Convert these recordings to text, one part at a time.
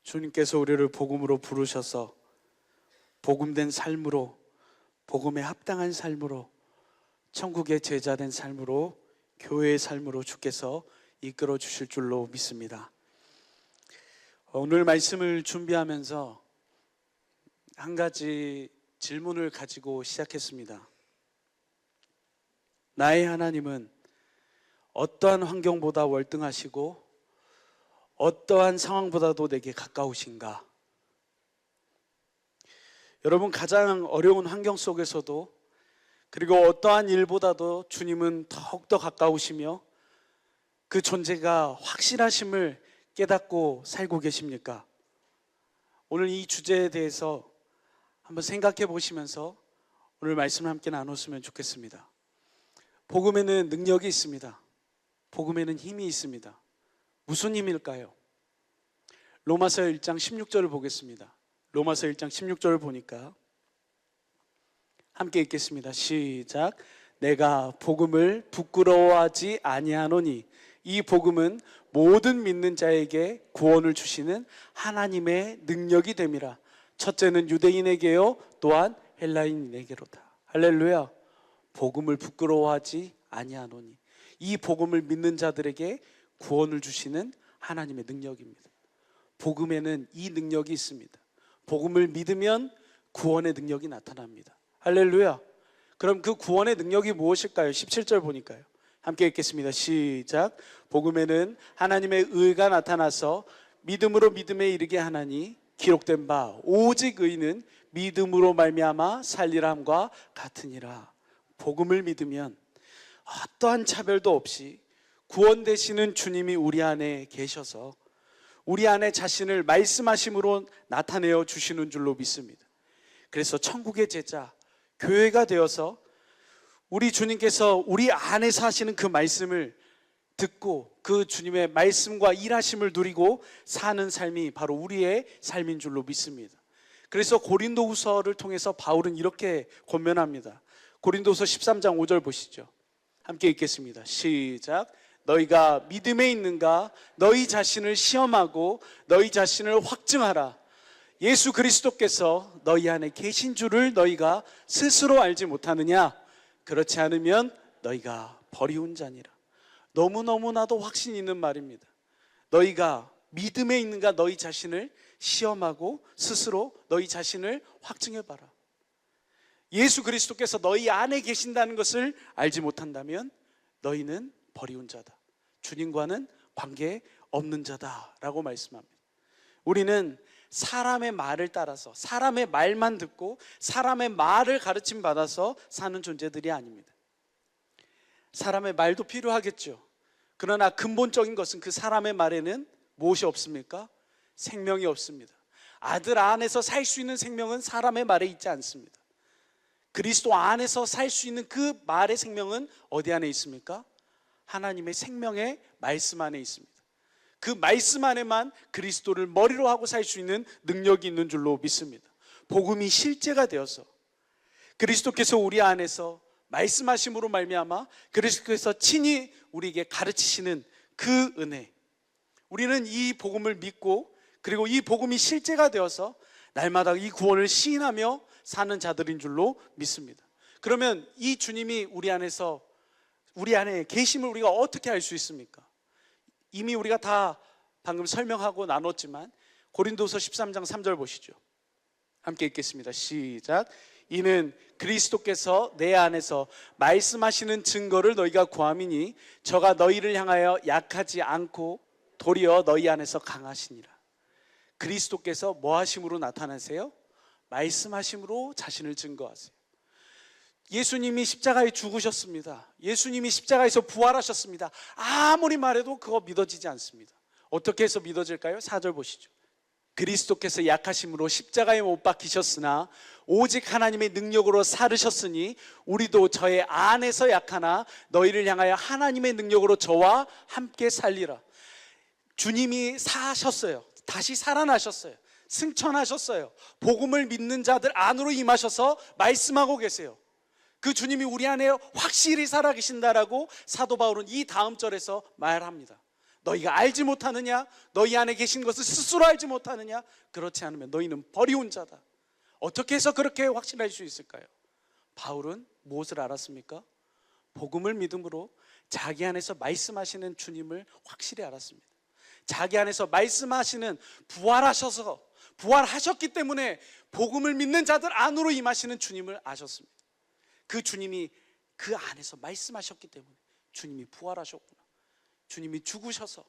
주님께서 우리를 복음으로 부르셔서 복음된 삶으로, 복음에 합당한 삶으로, 천국의 제자된 삶으로, 교회의 삶으로 주께서 이끌어 주실 줄로 믿습니다. 오늘 말씀을 준비하면서 한 가지 질문을 가지고 시작했습니다. 나의 하나님은 어떠한 환경보다 월등하시고 어떠한 상황보다도 내게 가까우신가? 여러분, 가장 어려운 환경 속에서도, 그리고 어떠한 일보다도 주님은 더욱더 가까우시며 그 존재가 확실하심을 깨닫고 살고 계십니까? 오늘 이 주제에 대해서 한번 생각해 보시면서 오늘 말씀을 함께 나눴으면 좋겠습니다. 복음에는 능력이 있습니다. 복음에는 힘이 있습니다. 무슨 힘일까요? 로마서 1장 16절을 보겠습니다. 로마서 1장 16절을 보니까 함께 읽겠습니다. 시작. 내가 복음을 부끄러워하지 아니하노니 이 복음은 모든 믿는 자에게 구원을 주시는 하나님의 능력이 됨이라. 첫째는 유대인에게요, 또한 헬라인에게로다. 할렐루야. 복음을 부끄러워하지 아니하노니 이 복음을 믿는 자들에게 구원을 주시는 하나님의 능력입니다. 복음에는 이 능력이 있습니다. 복음을 믿으면 구원의 능력이 나타납니다. 할렐루야. 그럼 그 구원의 능력이 무엇일까요? 17절 보니까요. 함께 읽겠습니다. 시작. 복음에는 하나님의 의가 나타나서 믿음으로 믿음에 이르게 하나니 기록된 바 오직 의는 믿음으로 말미암아 살리라 함과 같으니라. 복음을 믿으면 어떠한 차별도 없이 구원 되시는 주님이 우리 안에 계셔서 우리 안에 자신을 말씀하심으로 나타내어 주시는 줄로 믿습니다. 그래서 천국의 제자, 교회가 되어서 우리 주님께서 우리 안에서 하시는 그 말씀을 듣고 그 주님의 말씀과 일하심을 누리고 사는 삶이 바로 우리의 삶인 줄로 믿습니다. 그래서 고린도후서를 통해서 바울은 이렇게 권면합니다. 고린도후서 13장 5절 보시죠. 함께 읽겠습니다. 시작. 너희가 믿음에 있는가? 너희 자신을 시험하고 너희 자신을 확증하라. 예수 그리스도께서 너희 안에 계신 줄을 너희가 스스로 알지 못하느냐? 그렇지 않으면 너희가 버리운 자니라. 너무너무나도 확신 있는 말입니다. 너희가 믿음에 있는가? 너희 자신을 시험하고 스스로 너희 자신을 확증해봐라. 예수 그리스도께서 너희 안에 계신다는 것을 알지 못한다면 너희는 버리운 자다. 주님과는 관계 없는 자다라고 말씀합니다. 우리는 사람의 말을 따라서 사람의 말만 듣고 사람의 말을 가르침 받아서 사는 존재들이 아닙니다. 사람의 말도 필요하겠죠. 그러나 근본적인 것은 그 사람의 말에는 무엇이 없습니까? 생명이 없습니다. 아들 안에서 살 수 있는 생명은 사람의 말에 있지 않습니다. 그리스도 안에서 살 수 있는 그 말의 생명은 어디 안에 있습니까? 하나님의 생명의 말씀 안에 있습니다. 그 말씀 안에만 그리스도를 머리로 하고 살 수 있는 능력이 있는 줄로 믿습니다. 복음이 실제가 되어서 그리스도께서 우리 안에서 말씀하심으로 말미암아 그리스도께서 친히 우리에게 가르치시는 그 은혜, 우리는 이 복음을 믿고 그리고 이 복음이 실제가 되어서 날마다 이 구원을 시인하며 사는 자들인 줄로 믿습니다. 그러면 이 주님이 우리 안에 계심을 우리가 어떻게 알 수 있습니까? 이미 우리가 다 방금 설명하고 나눴지만 고린도서 13장 3절 보시죠. 함께 읽겠습니다. 시작. 이는 그리스도께서 내 안에서 말씀하시는 증거를 너희가 구함이니 저가 너희를 향하여 약하지 않고 도리어 너희 안에서 강하시니라. 그리스도께서 뭐 하심으로 나타나세요? 말씀하심으로 자신을 증거하세요. 예수님이 십자가에 죽으셨습니다. 예수님이 십자가에서 부활하셨습니다. 아무리 말해도 그거 믿어지지 않습니다. 어떻게 해서 믿어질까요? 4절 보시죠. 그리스도께서 약하심으로 십자가에 못 박히셨으나 오직 하나님의 능력으로 살으셨으니 우리도 저의 안에서 약하나 너희를 향하여 하나님의 능력으로 저와 함께 살리라. 주님이 사셨어요. 다시 살아나셨어요. 승천하셨어요. 복음을 믿는 자들 안으로 임하셔서 말씀하고 계세요. 그 주님이 우리 안에 확실히 살아계신다라고 사도 바울은 이 다음 절에서 말합니다. 너희가 알지 못하느냐? 너희 안에 계신 것을 스스로 알지 못하느냐? 그렇지 않으면 너희는 버리운 자다. 어떻게 해서 그렇게 확신할 수 있을까요? 바울은 무엇을 알았습니까? 복음을 믿음으로 자기 안에서 말씀하시는 주님을 확실히 알았습니다. 자기 안에서 말씀하시는 부활하셨기 때문에 복음을 믿는 자들 안으로 임하시는 주님을 아셨습니다. 그 주님이 그 안에서 말씀하셨기 때문에 주님이 부활하셨구나, 주님이 죽으셔서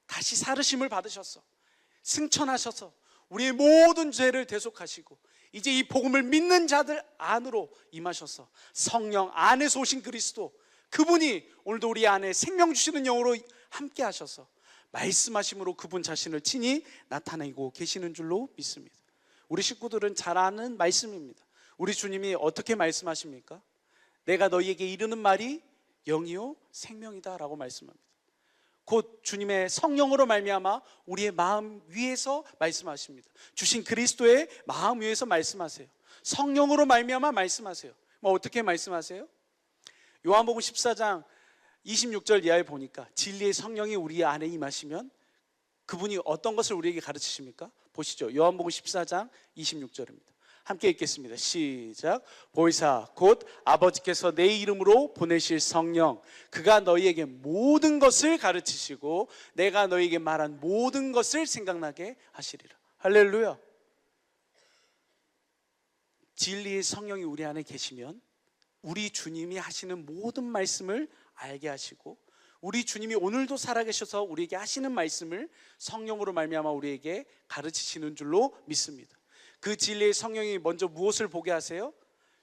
다시 살으심을 받으셔서 승천하셔서 우리의 모든 죄를 대속하시고 이제 이 복음을 믿는 자들 안으로 임하셔서 성령 안에서 오신 그리스도, 그분이 오늘도 우리 안에 생명 주시는 영으로 함께 하셔서 말씀하심으로 그분 자신을 친히 나타내고 계시는 줄로 믿습니다. 우리 식구들은 잘 아는 말씀입니다. 우리 주님이 어떻게 말씀하십니까? 내가 너희에게 이르는 말이 영이요 생명이다 라고 말씀합니다. 곧 주님의 성령으로 말미암아 우리의 마음 위에서 말씀하십니다. 주신 그리스도의 마음 위에서 말씀하세요. 성령으로 말미암아 말씀하세요. 어떻게 말씀하세요? 요한복음 14장 26절 이하에 보니까 진리의 성령이 우리 안에 임하시면 그분이 어떤 것을 우리에게 가르치십니까? 보시죠. 요한복음 14장 26절입니다. 함께 읽겠습니다. 시작. 보이사 곧 아버지께서 내 이름으로 보내실 성령, 그가 너희에게 모든 것을 가르치시고 내가 너희에게 말한 모든 것을 생각나게 하시리라. 할렐루야. 진리의 성령이 우리 안에 계시면 우리 주님이 하시는 모든 말씀을 알게 하시고 우리 주님이 오늘도 살아계셔서 우리에게 하시는 말씀을 성령으로 말미암아 우리에게 가르치시는 줄로 믿습니다. 그 진리의 성령이 먼저 무엇을 보게 하세요?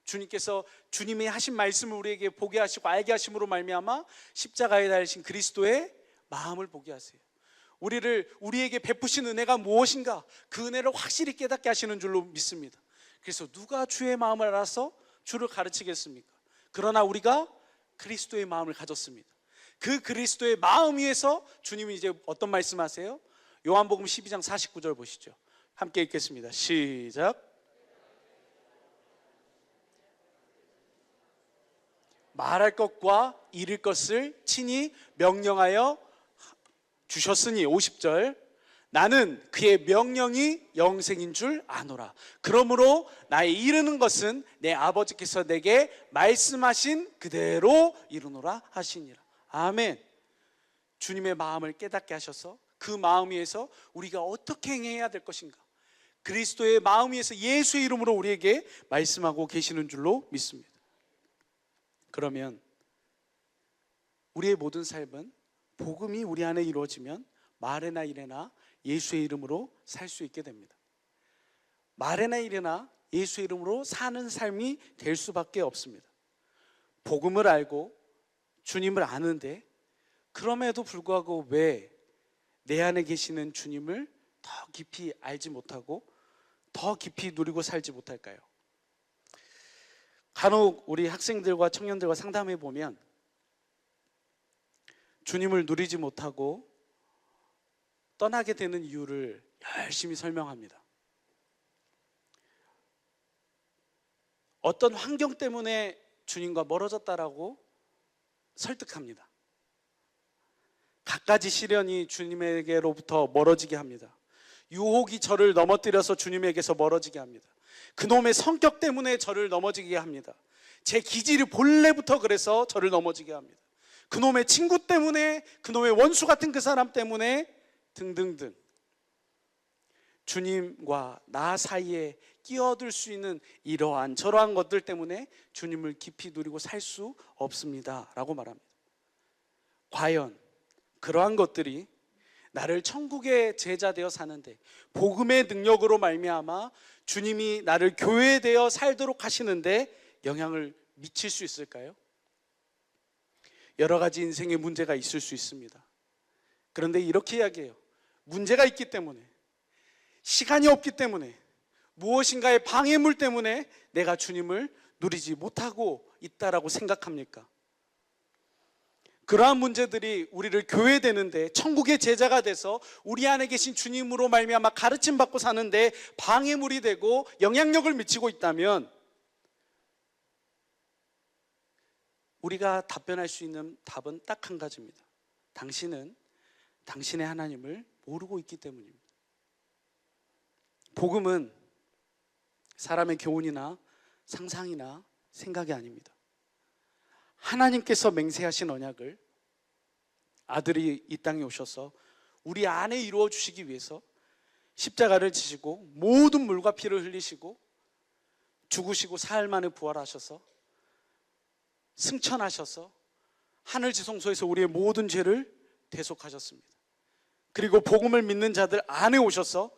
주님께서 주님이 하신 말씀을 우리에게 보게 하시고 알게 하심으로 말미암아 십자가에 달리신 그리스도의 마음을 보게 하세요. 우리에게 베푸신 은혜가 무엇인가, 그 은혜를 확실히 깨닫게 하시는 줄로 믿습니다. 그래서 누가 주의 마음을 알아서 주를 가르치겠습니까? 그러나 우리가 그리스도의 마음을 가졌습니다. 그 그리스도의 마음 위에서 주님이 이제 어떤 말씀하세요? 요한복음 12장 49절 보시죠. 함께 읽겠습니다. 시작. 말할 것과 이룰 것을 친히 명령하여 주셨으니 50절. 나는 그의 명령이 영생인 줄 아노라. 그러므로 나의 이르는 것은 내 아버지께서 내게 말씀하신 그대로 이루노라 하시니라. 아멘. 주님의 마음을 깨닫게 하셔서 그 마음 위에서 우리가 어떻게 행해야 될 것인가, 그리스도의 마음 위에서 예수의 이름으로 우리에게 말씀하고 계시는 줄로 믿습니다. 그러면 우리의 모든 삶은 복음이 우리 안에 이루어지면 말에나 이래나 예수의 이름으로 살 수 있게 됩니다. 말에나 이래나 예수의 이름으로 사는 삶이 될 수밖에 없습니다. 복음을 알고 주님을 아는데 그럼에도 불구하고 왜 내 안에 계시는 주님을 더 깊이 알지 못하고 더 깊이 누리고 살지 못할까요? 간혹 우리 학생들과 청년들과 상담해 보면 주님을 누리지 못하고 떠나게 되는 이유를 열심히 설명합니다. 어떤 환경 때문에 주님과 멀어졌다라고 설득합니다. 갖가지 시련이 주님에게로부터 멀어지게 합니다. 유혹이 저를 넘어뜨려서 주님에게서 멀어지게 합니다. 그놈의 성격 때문에 저를 넘어지게 합니다. 제 기질이 본래부터 그래서 저를 넘어지게 합니다. 그놈의 친구 때문에, 그놈의 원수 같은 그 사람 때문에 등등등. 주님과 나 사이에 끼어들 수 있는 이러한 저러한 것들 때문에 주님을 깊이 누리고 살 수 없습니다 라고 말합니다. 과연 그러한 것들이 나를 천국의 제자 되어 사는데 복음의 능력으로 말미암아 주님이 나를 교회되어 살도록 하시는데 영향을 미칠 수 있을까요? 여러 가지 인생의 문제가 있을 수 있습니다. 그런데 이렇게 이야기해요. 문제가 있기 때문에, 시간이 없기 때문에, 무엇인가의 방해물 때문에 내가 주님을 누리지 못하고 있다라고 생각합니까? 그러한 문제들이 우리를 교회되는데, 천국의 제자가 돼서 우리 안에 계신 주님으로 말미암아 가르침 받고 사는데 방해물이 되고 영향력을 미치고 있다면 우리가 답변할 수 있는 답은 딱 한 가지입니다. 당신은 당신의 하나님을 모르고 있기 때문입니다. 복음은 사람의 교훈이나 상상이나 생각이 아닙니다. 하나님께서 맹세하신 언약을 아들이 이 땅에 오셔서 우리 안에 이루어 주시기 위해서 십자가를 지시고 모든 물과 피를 흘리시고 죽으시고 사흘 만에 부활하셔서 승천하셔서 하늘 지성소에서 우리의 모든 죄를 대속하셨습니다. 그리고 복음을 믿는 자들 안에 오셔서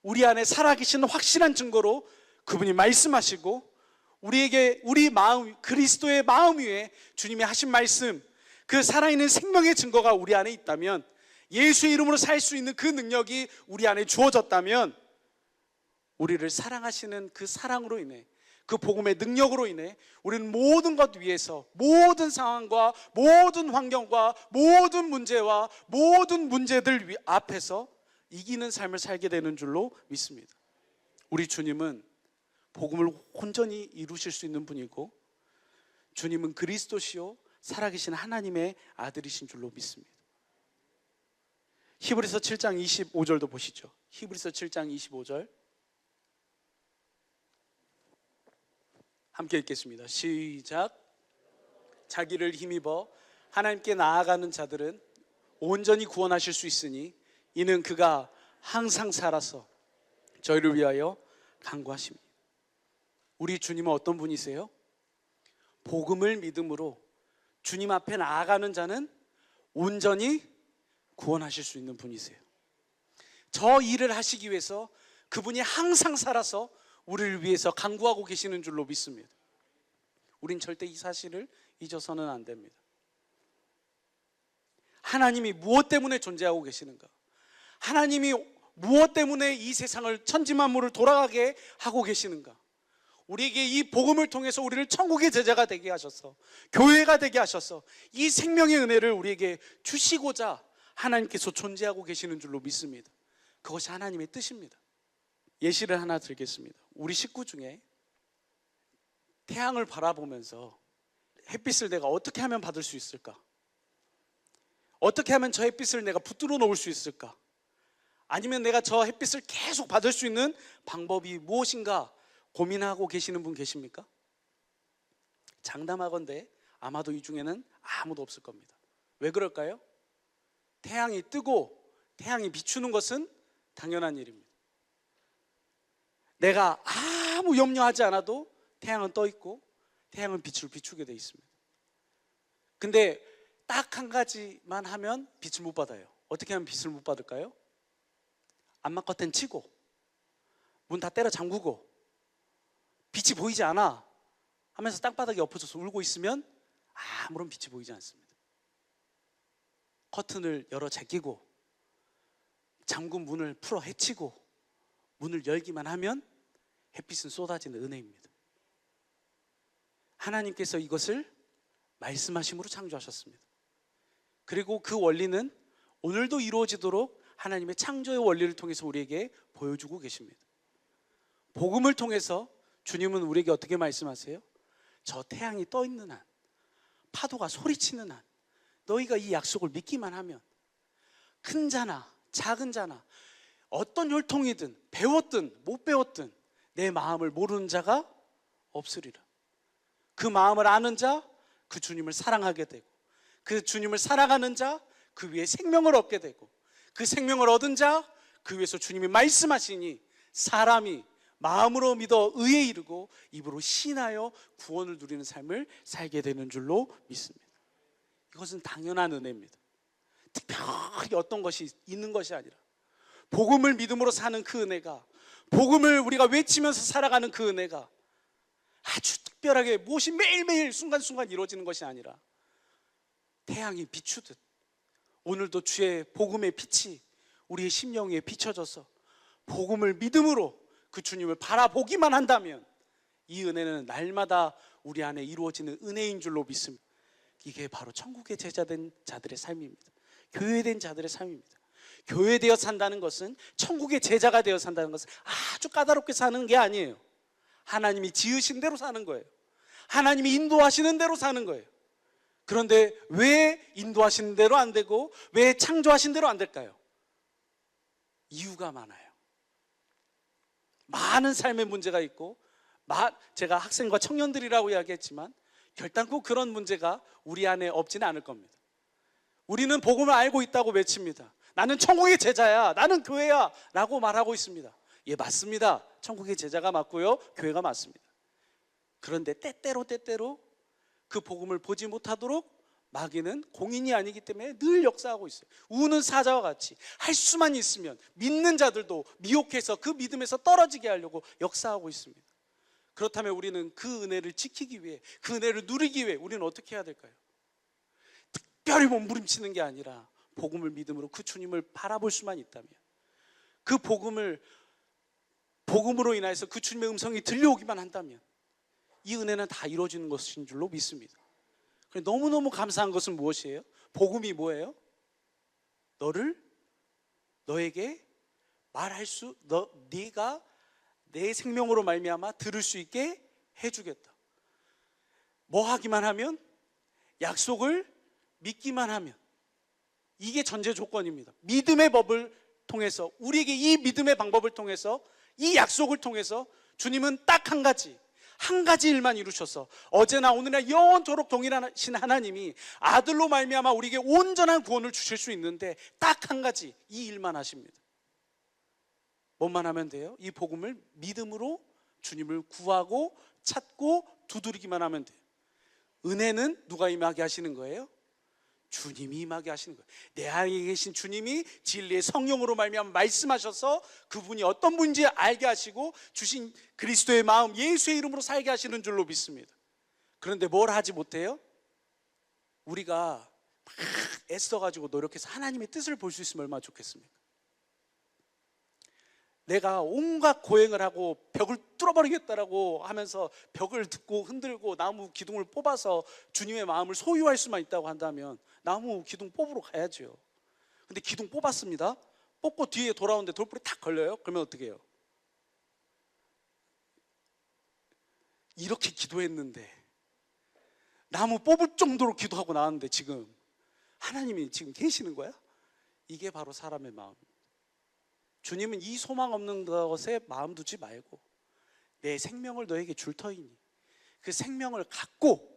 우리 안에 살아계신 확실한 증거로 그분이 말씀하시고 우리에게 우리 마음, 그리스도의 마음 위에 주님이 하신 말씀, 그 살아있는 생명의 증거가 우리 안에 있다면, 예수의 이름으로 살 수 있는 그 능력이 우리 안에 주어졌다면, 우리를 사랑하시는 그 사랑으로 인해, 그 복음의 능력으로 인해 우리는 모든 것 위에서, 모든 상황과 모든 환경과 모든 문제와 모든 문제들 앞에서 이기는 삶을 살게 되는 줄로 믿습니다. 우리 주님은 복음을 온전히 이루실 수 있는 분이고, 주님은 그리스도시요 살아계신 하나님의 아들이신 줄로 믿습니다. 히브리서 7장 25절도 보시죠. 히브리서 7장 25절 함께 읽겠습니다. 시작. 자기를 힘입어 하나님께 나아가는 자들은 온전히 구원하실 수 있으니 이는 그가 항상 살아서 저희를 위하여 간구하십니다. 우리 주님은 어떤 분이세요? 복음을 믿음으로 주님 앞에 나아가는 자는 온전히 구원하실 수 있는 분이세요. 저 일을 하시기 위해서 그분이 항상 살아서 우리를 위해서 간구하고 계시는 줄로 믿습니다. 우린 절대 이 사실을 잊어서는 안 됩니다. 하나님이 무엇 때문에 존재하고 계시는가? 하나님이 무엇 때문에 이 세상을 천지만물을 돌아가게 하고 계시는가? 우리에게 이 복음을 통해서 우리를 천국의 제자가 되게 하셔서, 교회가 되게 하셔서 이 생명의 은혜를 우리에게 주시고자 하나님께서 존재하고 계시는 줄로 믿습니다. 그것이 하나님의 뜻입니다. 예시를 하나 드리겠습니다. 우리 식구 중에 태양을 바라보면서 햇빛을 내가 어떻게 하면 받을 수 있을까? 어떻게 하면 저 햇빛을 내가 붙들어 놓을 수 있을까? 아니면 내가 저 햇빛을 계속 받을 수 있는 방법이 무엇인가 고민하고 계시는 분 계십니까? 장담하건대 아마도 이 중에는 아무도 없을 겁니다. 왜 그럴까요? 태양이 뜨고 태양이 비추는 것은 당연한 일입니다. 내가 아무 염려하지 않아도 태양은 떠 있고 태양은 빛을 비추게 돼 있습니다. 근데 딱 한 가지만 하면 빛을 못 받아요. 어떻게 하면 빛을 못 받을까요? 안마 커튼 치고 문 다 때려 잠그고 빛이 보이지 않아 하면서 땅바닥에 엎어져서 울고 있으면 아무런 빛이 보이지 않습니다. 커튼을 열어 제끼고 잠근 문을 풀어 헤치고 문을 열기만 하면 햇빛은 쏟아지는 은혜입니다. 하나님께서 이것을 말씀하심으로 창조하셨습니다. 그리고 그 원리는 오늘도 이루어지도록 하나님의 창조의 원리를 통해서 우리에게 보여주고 계십니다. 복음을 통해서 주님은 우리에게 어떻게 말씀하세요? 저 태양이 떠 있는 한, 파도가 소리치는 한, 너희가 이 약속을 믿기만 하면 큰 자나 작은 자나 어떤 혈통이든 배웠든 못 배웠든 내 마음을 모르는 자가 없으리라. 그 마음을 아는 자, 그 주님을 사랑하게 되고, 그 주님을 사랑하는 자, 그 위에 생명을 얻게 되고, 그 생명을 얻은 자, 그 위에서 주님이 말씀하시니 사람이 마음으로 믿어 의에 이르고 입으로 신하여 구원을 누리는 삶을 살게 되는 줄로 믿습니다. 이것은 당연한 은혜입니다. 특별히 어떤 것이 있는 것이 아니라 복음을 믿음으로 사는 그 은혜가, 복음을 우리가 외치면서 살아가는 그 은혜가 아주 특별하게 무엇이 매일매일 순간순간 이루어지는 것이 아니라 태양이 비추듯 오늘도 주의 복음의 빛이 우리의 심령 위에 비춰져서 복음을 믿음으로 그 주님을 바라보기만 한다면 이 은혜는 날마다 우리 안에 이루어지는 은혜인 줄로 믿습니다. 이게 바로 천국의 제자된 자들의 삶입니다. 교회된 자들의 삶입니다. 교회되어 산다는 것은, 천국의 제자가 되어 산다는 것은 아주 까다롭게 사는 게 아니에요. 하나님이 지으신 대로 사는 거예요. 하나님이 인도하시는 대로 사는 거예요. 그런데 왜 인도하신 대로 안 되고 왜 창조하신 대로 안 될까요? 이유가 많아요. 많은 삶의 문제가 있고, 제가 학생과 청년들이라고 이야기했지만 결단코 그런 문제가 우리 안에 없지는 않을 겁니다. 우리는 복음을 알고 있다고 외칩니다. 나는 천국의 제자야, 나는 교회야 라고 말하고 있습니다. 예, 맞습니다. 천국의 제자가 맞고요, 교회가 맞습니다. 그런데 때때로 그 복음을 보지 못하도록 마귀는 공인이 아니기 때문에 늘 역사하고 있어요. 우는 사자와 같이 할 수만 있으면 믿는 자들도 미혹해서 그 믿음에서 떨어지게 하려고 역사하고 있습니다. 그렇다면 우리는 그 은혜를 지키기 위해, 그 은혜를 누리기 위해 우리는 어떻게 해야 될까요? 특별히 몸부림치는 게 아니라 복음을 믿음으로 그 주님을 바라볼 수만 있다면, 그 복음으로 인해서 그 주님의 음성이 들려오기만 한다면 이 은혜는 다 이루어지는 것인 줄로 믿습니다. 너무너무 감사한 것은 무엇이에요? 복음이 뭐예요? 너에게 말할 네가 내 생명으로 말미암아 들을 수 있게 해주겠다. 뭐 하기만 하면? 약속을 믿기만 하면. 이게 전제 조건입니다. 믿음의 법을 통해서, 우리에게 이 믿음의 방법을 통해서, 이 약속을 통해서 주님은 딱 한 가지 일만 이루셔서 어제나 오늘나 영원토록 동일하신 하나님이 아들로 말미암아 우리에게 온전한 구원을 주실 수 있는데 딱 한 가지, 이 일만 하십니다. 뭐만 하면 돼요? 이 복음을 믿음으로 주님을 구하고 찾고 두드리기만 하면 돼요. 은혜는 누가 임하게 하시는 거예요? 주님이 임하게 하시는 거예요. 내 안에 계신 주님이 진리의 성령으로 말미암아 말씀하셔서 그분이 어떤 분인지 알게 하시고 주신 그리스도의 마음, 예수의 이름으로 살게 하시는 줄로 믿습니다. 그런데 뭘 하지 못해요? 우리가 막 애써가지고 노력해서 하나님의 뜻을 볼 수 있으면 얼마나 좋겠습니까? 내가 온갖 고행을 하고 벽을 뚫어버리겠다라고 하면서 벽을 듣고 흔들고 나무 기둥을 뽑아서 주님의 마음을 소유할 수만 있다고 한다면 나무 기둥 뽑으러 가야죠. 근데 기둥 뽑았습니다. 뽑고 뒤에 돌아오는데 돌불이 탁 걸려요? 그러면 어떻게 해요? 이렇게 기도했는데, 나무 뽑을 정도로 기도하고 나왔는데 지금 하나님이 지금 계시는 거야? 이게 바로 사람의 마음입니다. 주님은 이 소망 없는 것에 마음 두지 말고 내 생명을 너에게 줄 터이니 그 생명을 갖고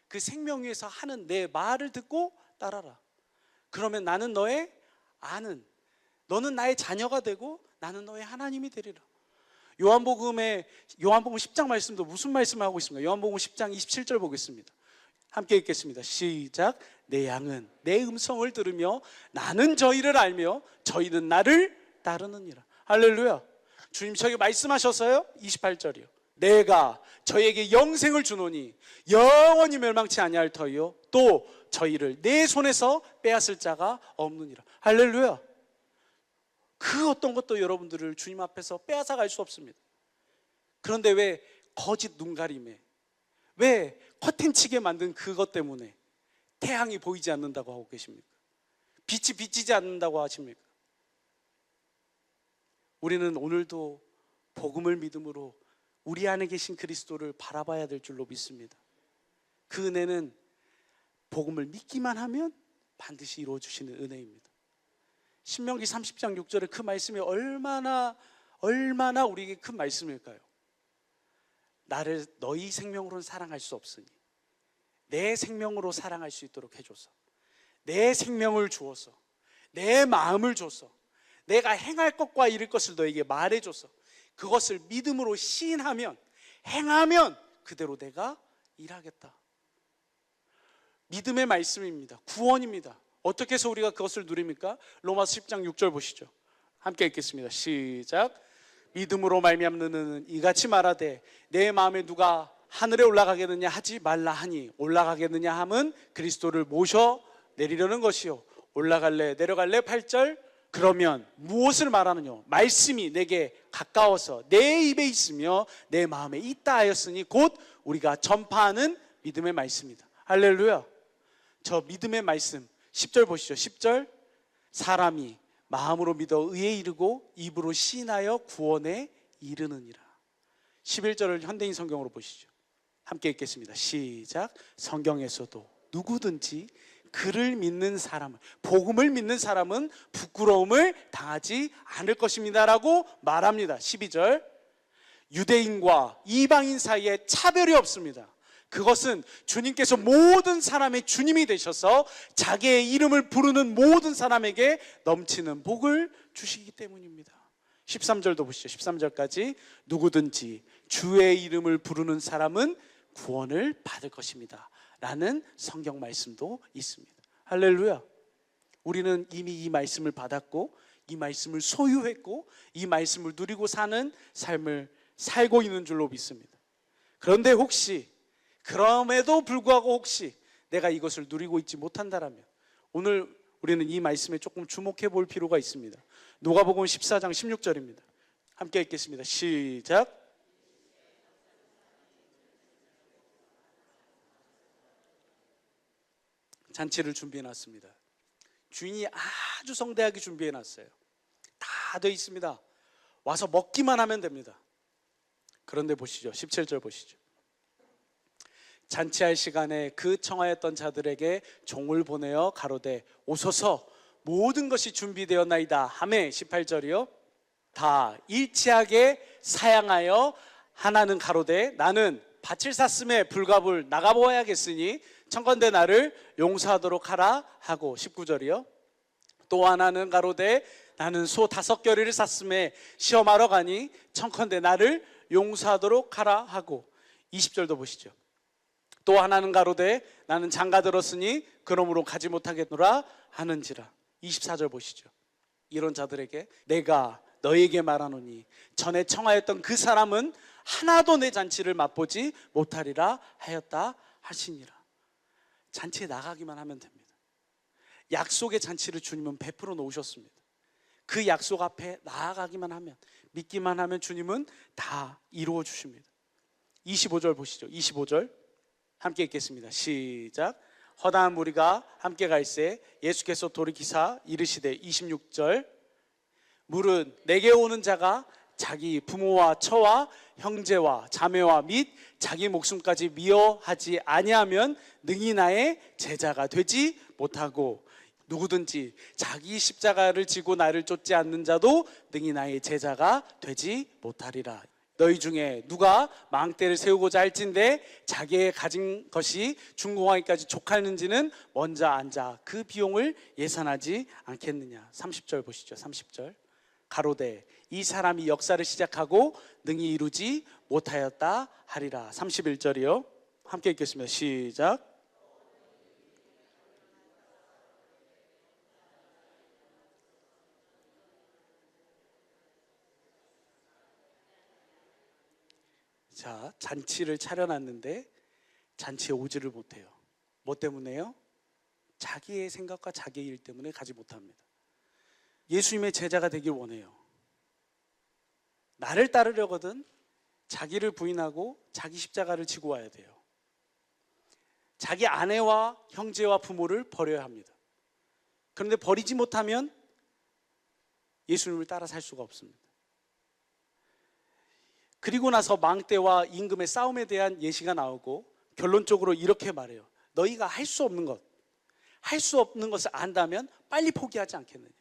그 생명 위에서 하는 내 말을 듣고 따라라. 그러면 나는 너의 아는, 너는 나의 자녀가 되고 나는 너의 하나님이 되리라. 요한복음 10장 말씀도 무슨 말씀을 하고 있습니까? 요한복음 10장 27절 보겠습니다. 함께 읽겠습니다. 시작. 내 양은 내 음성을 들으며 나는 저희를 알며 저희는 나를 따르느니라. 할렐루야. 주님 저에게 말씀하셨어요. 28절이요. 내가 저에게 영생을 주노니 영원히 멸망치 아니할 터이요 또 저희를 내 손에서 빼앗을 자가 없느니라. 할렐루야. 그 어떤 것도 여러분들을 주님 앞에서 빼앗아 갈 수 없습니다. 그런데 왜 거짓 눈가림에, 왜 커튼치게 만든 그것 때문에 태양이 보이지 않는다고 하고 계십니까? 빛이 비치지 않는다고 하십니까? 우리는 오늘도 복음을 믿음으로 우리 안에 계신 그리스도를 바라봐야 될 줄로 믿습니다. 그 은혜는 복음을 믿기만 하면 반드시 이루어주시는 은혜입니다. 신명기 30장 6절의 그 말씀이 얼마나 우리에게 큰 말씀일까요? 나를 너희 생명으로는 사랑할 수 없으니 내 생명으로 사랑할 수 있도록 해줘서, 내 생명을 주어서, 내 마음을 줘서, 내가 행할 것과 이룰 것을 너에게 말해줘서 그것을 믿음으로 시인하면, 행하면 그대로 내가 일하겠다. 믿음의 말씀입니다. 구원입니다. 어떻게 해서 우리가 그것을 누립니까? 로마서 10장 6절 보시죠. 함께 읽겠습니다. 시작. 믿음으로 말미암는 이같이 말하되 내 마음에 누가 하늘에 올라가겠느냐 하지 말라 하니 올라가겠느냐 함은 그리스도를 모셔 내리려는 것이요 올라갈래 내려갈래 8절. 그러면 무엇을 말하느냐? 말씀이 내게 가까워서 내 입에 있으며 내 마음에 있다 하였으니 곧 우리가 전파하는 믿음의 말씀이다. 할렐루야. 저 믿음의 말씀 10절 보시죠. 10절. 사람이 마음으로 믿어 의에 이르고 입으로 시인하여 구원에 이르느니라. 11절을 현대인 성경으로 보시죠. 함께 읽겠습니다. 시작. 성경에서도 누구든지 그를 믿는 사람은, 복음을 믿는 사람은 부끄러움을 당하지 않을 것입니다 라고 말합니다. 12절, 유대인과 이방인 사이에 차별이 없습니다. 그것은 주님께서 모든 사람의 주님이 되셔서 자기의 이름을 부르는 모든 사람에게 넘치는 복을 주시기 때문입니다. 13절도 보시죠. 13절까지 누구든지 주의 이름을 부르는 사람은 구원을 받을 것입니다 라는 성경 말씀도 있습니다. 할렐루야. 우리는 이미 이 말씀을 받았고 이 말씀을 소유했고 이 말씀을 누리고 사는 삶을 살고 있는 줄로 믿습니다. 그런데 혹시, 그럼에도 불구하고 혹시 내가 이것을 누리고 있지 못한다라면 오늘 우리는 이 말씀에 조금 주목해 볼 필요가 있습니다. 누가복음 14장 16절입니다. 함께 읽겠습니다. 시작. 잔치를 준비해 놨습니다. 주인이 아주 성대하게 준비해 놨어요. 다 돼 있습니다. 와서 먹기만 하면 됩니다. 그런데 보시죠. 17절 보시죠. 잔치할 시간에 그 청하였던 자들에게 종을 보내어 가로되 오소서 모든 것이 준비되었나이다 하매 18절이요. 다 일치하게 사양하여 하나는 가로되 나는 밭을 샀음에 불갑을 나가보아야겠으니 청컨대 나를 용서하도록 하라 하고 19절이요. 또 하나는 가로되 나는 소 5겨리를 샀음에 시험하러 가니 청컨대 나를 용서하도록 하라 하고 20절도 보시죠. 또 하나는 가로되 나는 장가 들었으니 그러므로 가지 못하겠노라 하는지라. 24절 보시죠. 이런 자들에게 내가 너에게 말하노니 전에 청하였던 그 사람은 하나도 내 잔치를 맛보지 못하리라 하였다 하시니라. 잔치에 나가기만 하면 됩니다. 약속의 잔치를 주님은 베풀어 놓으셨습니다. 그 약속 앞에 나아가기만 하면, 믿기만 하면 주님은 다 이루어 주십니다. 25절 보시죠. 25절 함께 읽겠습니다. 시작. 허다한 무리가 함께 갈새 예수께서 돌이키사 이르시되 26절 물은 내게 오는 자가 자기 부모와 처와 형제와 자매와 및 자기 목숨까지 미워하지 아니하면 능히 나의 제자가 되지 못하고 누구든지 자기 십자가를 지고 나를 쫓지 않는 자도 능히 나의 제자가 되지 못하리라. 너희 중에 누가 망대를 세우고자 할진대 자기의 가진 것이 준공하기까지 족하는지는 먼저 앉아 그 비용을 예산하지 않겠느냐. 30절 보시죠. 30절 가로되 이 사람이 역사를 시작하고 능히 이루지 못하였다 하리라. 31절이요. 함께 읽겠습니다. 시작. 자, 잔치를 차려놨는데 잔치에 오지를 못해요. 뭐 때문에요? 자기의 생각과 자기의 일 때문에 가지 못합니다. 예수님의 제자가 되길 원해요. 나를 따르려거든 자기를 부인하고 자기 십자가를 지고 와야 돼요. 자기 아내와 형제와 부모를 버려야 합니다. 그런데 버리지 못하면 예수님을 따라 살 수가 없습니다. 그리고 나서 망대와 임금의 싸움에 대한 예시가 나오고 결론적으로 이렇게 말해요. 너희가 할 수 없는 것, 할 수 없는 것을 안다면 빨리 포기하지 않겠느냐.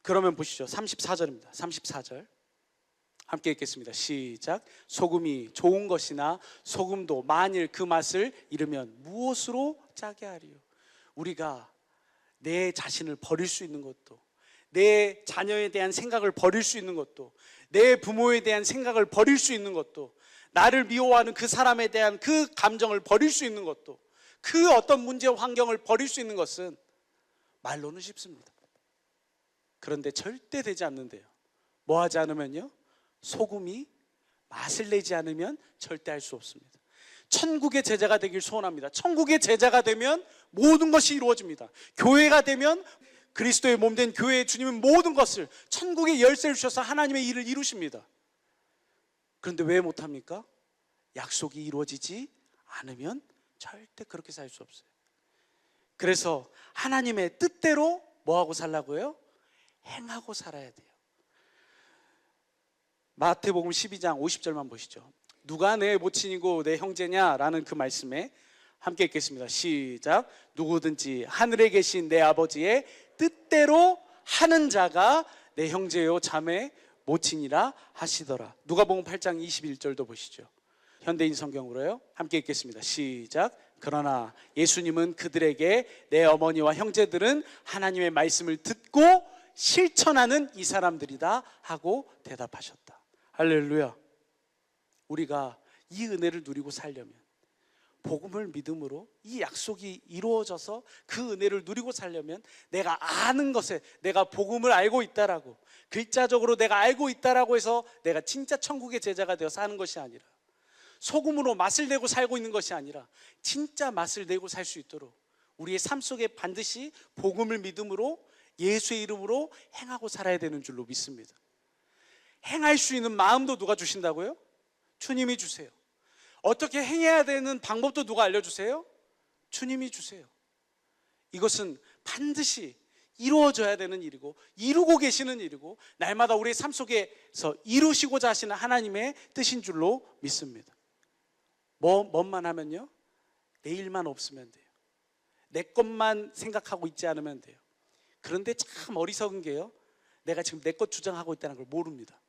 그러면 보시죠. 34절입니다. 34절 함께 읽겠습니다. 시작. 소금이 좋은 것이나 소금도 만일 그 맛을 잃으면 무엇으로 짜게 하리요. 우리가 내 자신을 버릴 수 있는 것도, 내 자녀에 대한 생각을 버릴 수 있는 것도, 내 부모에 대한 생각을 버릴 수 있는 것도, 나를 미워하는 그 사람에 대한 그 감정을 버릴 수 있는 것도, 그 어떤 문제와 환경을 버릴 수 있는 것은 말로는 쉽습니다. 그런데 절대 되지 않는데요. 뭐 하지 않으면요? 소금이 맛을 내지 않으면 절대 할 수 없습니다. 천국의 제자가 되길 소원합니다. 천국의 제자가 되면 모든 것이 이루어집니다. 교회가 되면 그리스도의 몸된 교회의 주님은 모든 것을 천국의 열쇠를 주셔서 하나님의 일을 이루십니다. 그런데 왜 못합니까? 약속이 이루어지지 않으면 절대 그렇게 살 수 없어요. 그래서 하나님의 뜻대로 뭐하고 살라고요? 행하고 살아야 돼요. 마태복음 12장 50절만 보시죠. 누가 내 모친이고 내 형제냐라는 그 말씀에 함께 읽겠습니다. 시작. 누구든지 하늘에 계신 내 아버지의 뜻대로 하는 자가 내 형제요 자매 모친이라 하시더라. 누가복음 8장 21절도 보시죠. 현대인 성경으로요. 함께 읽겠습니다. 시작. 그러나 예수님은 그들에게 내 어머니와 형제들은 하나님의 말씀을 듣고 실천하는 이 사람들이다 하고 대답하셨다. 할렐루야. 우리가 이 은혜를 누리고 살려면, 복음을 믿음으로 이 약속이 이루어져서 그 은혜를 누리고 살려면, 내가 아는 것에, 내가 복음을 알고 있다라고, 글자적으로 내가 알고 있다라고 해서 내가 진짜 천국의 제자가 되어 사는 것이 아니라, 소금으로 맛을 내고 살고 있는 것이 아니라 진짜 맛을 내고 살 수 있도록 우리의 삶 속에 반드시 복음을 믿음으로 예수의 이름으로 행하고 살아야 되는 줄로 믿습니다. 행할 수 있는 마음도 누가 주신다고요? 주님이 주세요. 어떻게 행해야 되는 방법도 누가 알려주세요? 주님이 주세요. 이것은 반드시 이루어져야 되는 일이고 이루고 계시는 일이고 날마다 우리의 삶 속에서 이루시고자 하시는 하나님의 뜻인 줄로 믿습니다. 뭐만 하면요? 내 일만 없으면 돼요. 내 것만 생각하고 있지 않으면 돼요. 그런데 참 어리석은 게요, 내가 지금 내 것 주장하고 있다는 걸 모릅니다.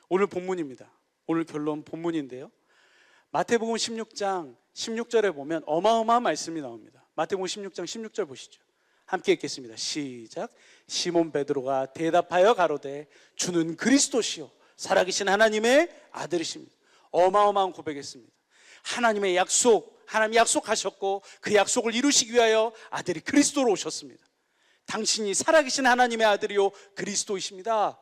오늘 본문입니다. 오늘 결론 본문인데요, 마태복음 16장 16절에 보면 어마어마한 말씀이 나옵니다. 마태복음 16장 16절 보시죠. 함께 읽겠습니다. 시작. 시몬 베드로가 대답하여 가로되 주는 그리스도시요 살아계신 하나님의 아들이십니다. 어마어마한 고백했습니다. 하나님의 약속, 하나님이 약속하셨고 그 약속을 이루시기 위하여 아들이 그리스도로 오셨습니다. 당신이 살아계신 하나님의 아들이요 그리스도이십니다.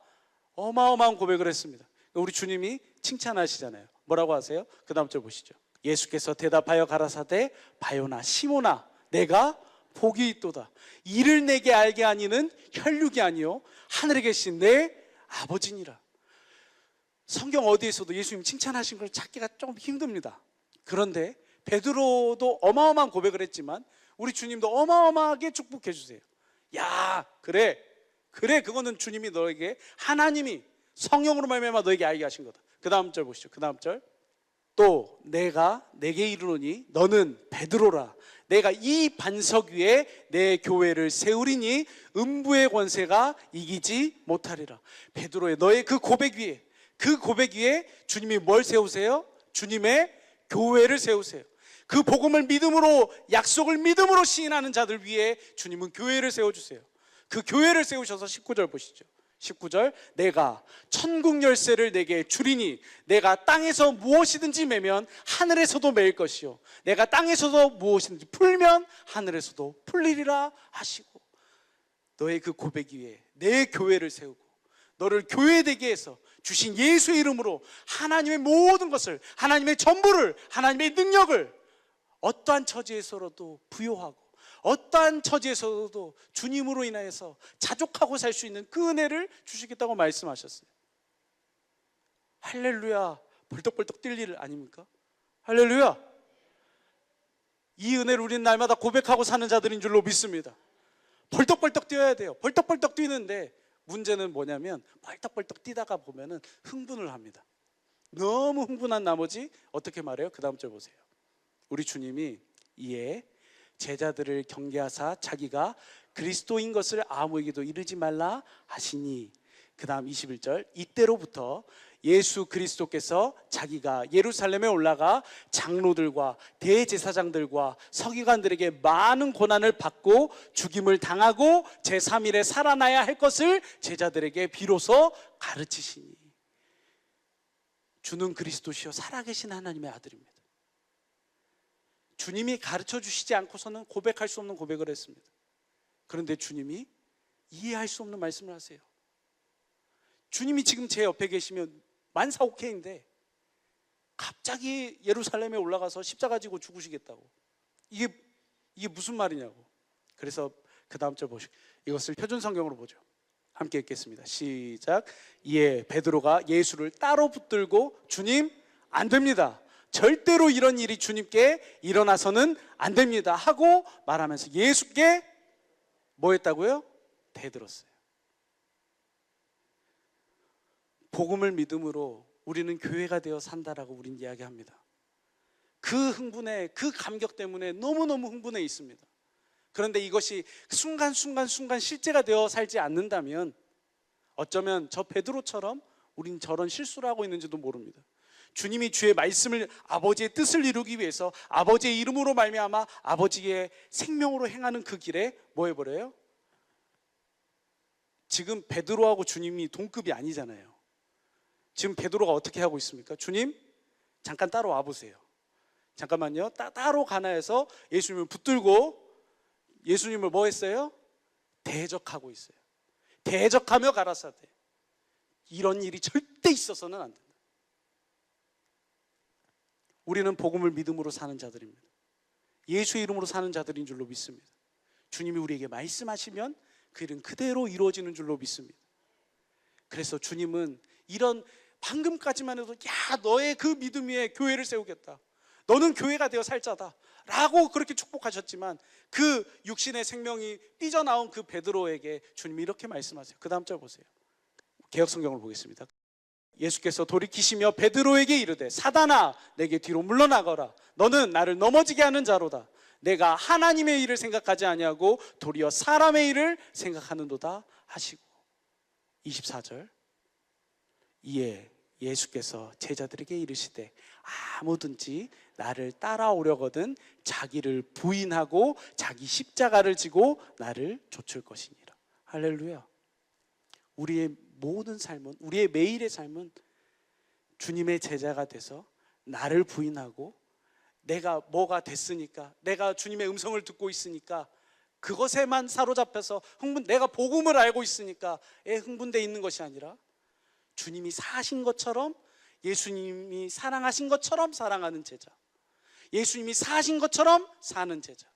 어마어마한 고백을 했습니다. 우리 주님이 칭찬하시잖아요. 뭐라고 하세요? 그 다음 절 보시죠. 예수께서 대답하여 가라사대 바요나 시몬아 내가 복이 있도다. 이를 내게 알게 하니는 혈육이 아니요 하늘에 계신 내 아버지니라. 성경 어디에서도 예수님 칭찬하신 걸 찾기가 좀 힘듭니다. 그런데 베드로도 어마어마한 고백을 했지만 우리 주님도 어마어마하게 축복해 주세요. 야, 그래 그거는 주님이 너에게, 하나님이 성령으로 말미암아 너에게 알게 하신 거다. 그 다음 절 보시죠. 그 다음 절. 또 내가 내게 이르노니 너는 베드로라. 내가 이 반석 위에 내 교회를 세우리니 음부의 권세가 이기지 못하리라. 베드로의 너의 그 고백 위에 주님이 뭘 세우세요? 주님의 교회를 세우세요. 그 복음을 믿음으로, 약속을 믿음으로 시인하는 자들 위에 주님은 교회를 세워주세요. 그 교회를 세우셔서 19절 보시죠. 19절. 내가 천국 열쇠를 내게 주리니 내가 땅에서 무엇이든지 매면 하늘에서도 매일 것이요 내가 땅에서도 무엇이든지 풀면 하늘에서도 풀리리라 하시고, 너의 그 고백 위에 내 교회를 세우고 너를 교회되게 해서 주신 예수의 이름으로 하나님의 모든 것을, 하나님의 전부를, 하나님의 능력을 어떠한 처지에서라도 부여하고 어떠한 처지에서도 주님으로 인하여서 자족하고 살 수 있는 그 은혜를 주시겠다고 말씀하셨어요. 할렐루야. 벌떡벌떡 뛸 일 아닙니까? 할렐루야. 이 은혜를 우리는 날마다 고백하고 사는 자들인 줄로 믿습니다. 벌떡벌떡 뛰어야 돼요. 벌떡벌떡 뛰는데 문제는 뭐냐면 벌떡벌떡 뛰다가 보면은 흥분을 합니다. 너무 흥분한 나머지 어떻게 말해요? 그 다음 절 보세요. 우리 주님이 이에 제자들을 경계하사 자기가 그리스도인 것을 아무에게도 이르지 말라 하시니, 그 다음 21절. 이때로부터 예수 그리스도께서 자기가 예루살렘에 올라가 장로들과 대제사장들과 서기관들에게 많은 고난을 받고 죽임을 당하고 제3일에 살아나야 할 것을 제자들에게 비로소 가르치시니. 주는 그리스도시요 살아계신 하나님의 아들입니다. 주님이 가르쳐 주시지 않고서는 고백할 수 없는 고백을 했습니다. 그런데 주님이 이해할 수 없는 말씀을 하세요. 주님이 지금 제 옆에 계시면 만사오케인데 갑자기 예루살렘에 올라가서 십자가 지고 죽으시겠다고, 이게 무슨 말이냐고. 그래서 그 다음 절 보시고, 이것을 표준 성경으로 보죠. 함께 읽겠습니다. 시작. 이에 베드로가 예수를 따로 붙들고 주님 안 됩니다, 절대로 이런 일이 주님께 일어나서는 안 됩니다 하고 말하면서 예수께 뭐 했다고요? 대들었어요. 복음을 믿음으로 우리는 교회가 되어 산다라고 우리는 이야기합니다. 그 흥분에, 그 감격 때문에 너무너무 흥분해 있습니다. 그런데 이것이 순간순간 실제가 되어 살지 않는다면 어쩌면 저 베드로처럼 우린 저런 실수를 하고 있는지도 모릅니다. 주님이 주의 말씀을, 아버지의 뜻을 이루기 위해서 아버지의 이름으로 말미암아 아버지의 생명으로 행하는 그 길에 뭐 해버려요? 지금 베드로하고 주님이 동급이 아니잖아요. 지금 베드로가 어떻게 하고 있습니까? 주님 잠깐 따라와 보세요. 잠깐만요. 따로 가나해서 예수님을 붙들고 예수님을 뭐 했어요? 대적하고 있어요. 대적하며 가라사대. 이런 일이 절대 있어서는 안 된다. 우리는 복음을 믿음으로 사는 자들입니다. 예수의 이름으로 사는 자들인 줄로 믿습니다. 주님이 우리에게 말씀하시면 그 일은 그대로 이루어지는 줄로 믿습니다. 그래서 주님은 이런 방금까지만 해도 야 너의 그 믿음 위에 교회를 세우겠다, 너는 교회가 되어 살 자다 라고 그렇게 축복하셨지만 그 육신의 생명이 삐져나온 그 베드로에게 주님이 이렇게 말씀하세요. 그 다음 절 보세요. 개역성경을 보겠습니다. 예수께서 돌이키시며 베드로에게 이르되 사단아 내게 뒤로 물러나거라. 너는 나를 넘어지게 하는 자로다. 내가 하나님의 일을 생각하지 아니하고 도리어 사람의 일을 생각하는도다 하시고. 24절. 이에 예수께서 제자들에게 이르시되 아무든지 나를 따라오려거든 자기를 부인하고 자기 십자가를 지고 나를 좇을 것이니라. 할렐루야. 우리의 모든 삶은, 우리의 매일의 삶은 주님의 제자가 돼서 나를 부인하고 내가 뭐가 됐으니까, 내가 주님의 음성을 듣고 있으니까 그것에만 사로잡혀서 내가 복음을 알고 있으니까 흥분되어 있는 것이 아니라 주님이 사신 것처럼, 예수님이 사랑하신 것처럼 사랑하는 제자, 예수님이 사신 것처럼 사는 제자.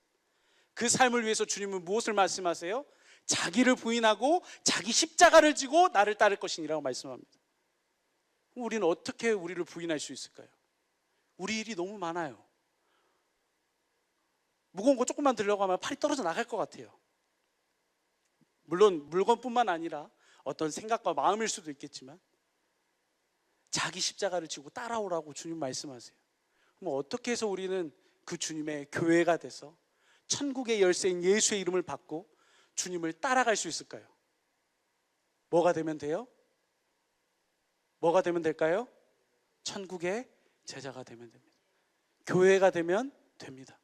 그 삶을 위해서 주님은 무엇을 말씀하세요? 자기를 부인하고 자기 십자가를 지고 나를 따를 것이니라고 말씀합니다. 우리는 어떻게 우리를 부인할 수 있을까요? 우리 일이 너무 많아요. 무거운 거 조금만 들려고 하면 팔이 떨어져 나갈 것 같아요. 물론 물건뿐만 아니라 어떤 생각과 마음일 수도 있겠지만 자기 십자가를 지고 따라오라고 주님 말씀하세요. 그럼 어떻게 해서 우리는 그 주님의 교회가 돼서 천국의 열쇠인 예수의 이름을 받고 주님을 따라갈 수 있을까요? 뭐가 되면 돼요? 뭐가 되면 될까요? 천국의 제자가 되면 됩니다. 교회가 되면 됩니다.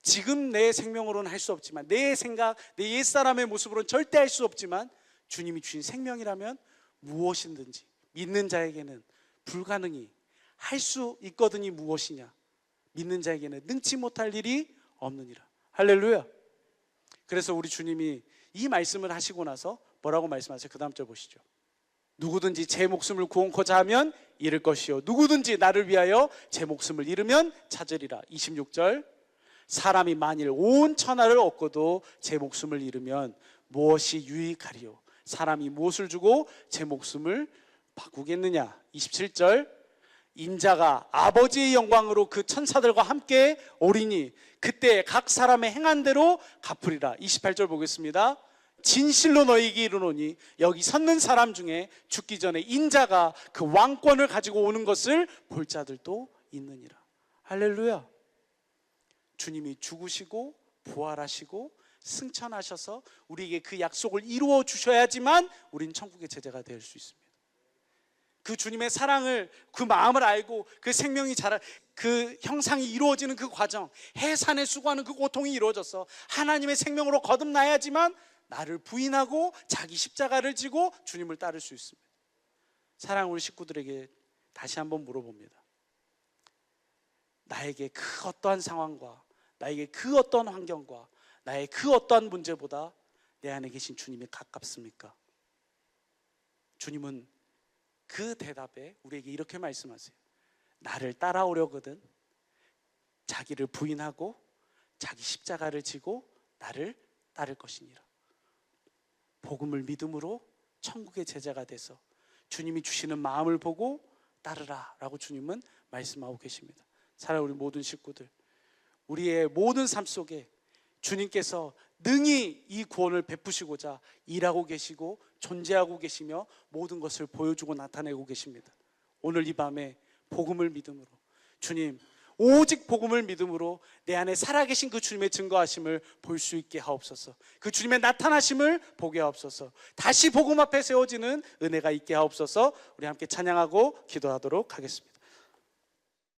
지금 내 생명으로는 할 수 없지만, 내 생각, 내 옛사람의 모습으로는 절대 할 수 없지만 주님이 주신 생명이라면 무엇이든지 믿는 자에게는 불가능이 할 수 있거든이 무엇이냐? 믿는 자에게는 능치 못할 일이 없느니라. 할렐루야. 그래서 우리 주님이 이 말씀을 하시고 나서 뭐라고 말씀하세요? 그 다음 절 보시죠. 누구든지 제 목숨을 구원코자 하면 잃을 것이요 누구든지 나를 위하여 제 목숨을 잃으면 찾으리라. 26절. 사람이 만일 온 천하를 얻고도 제 목숨을 잃으면 무엇이 유익하리요? 사람이 무엇을 주고 제 목숨을 바꾸겠느냐? 27절. 인자가 아버지의 영광으로 그 천사들과 함께 오리니 그때 각 사람의 행한 대로 갚으리라. 28절 보겠습니다. 진실로 너희에게 이르노니 여기 섰는 사람 중에 죽기 전에 인자가 그 왕권을 가지고 오는 것을 볼 자들도 있느니라. 할렐루야. 주님이 죽으시고 부활하시고 승천하셔서 우리에게 그 약속을 이루어 주셔야지만 우린 천국의 제자가 될 수 있습니다. 그 주님의 사랑을, 그 마음을 알고 그 생명이 자라, 그 형상이 이루어지는 그 과정, 해산에 수고하는 그 고통이 이루어져서 하나님의 생명으로 거듭나야지만 나를 부인하고 자기 십자가를 지고 주님을 따를 수 있습니다. 사랑하는 우리 식구들에게 다시 한번 물어봅니다. 나에게 그 어떠한 상황과 나에게 그 어떠한 환경과 나의 그 어떠한 문제보다 내 안에 계신 주님이 가깝습니까? 주님은 그 대답에 우리에게 이렇게 말씀하세요. 나를 따라오려거든 자기를 부인하고 자기 십자가를 지고 나를 따를 것이니라. 복음을 믿음으로 천국의 제자가 돼서 주님이 주시는 마음을 보고 따르라 라고 주님은 말씀하고 계십니다. 사랑하는 우리 모든 식구들, 우리의 모든 삶 속에 주님께서 능히 이 구원을 베푸시고자 일하고 계시고 존재하고 계시며 모든 것을 보여주고 나타내고 계십니다. 오늘 이 밤에 복음을 믿음으로 주님, 오직 복음을 믿음으로 내 안에 살아계신 그 주님의 증거하심을 볼 수 있게 하옵소서. 그 주님의 나타나심을 보게 하옵소서. 다시 복음 앞에 세워지는 은혜가 있게 하옵소서. 우리 함께 찬양하고 기도하도록 하겠습니다.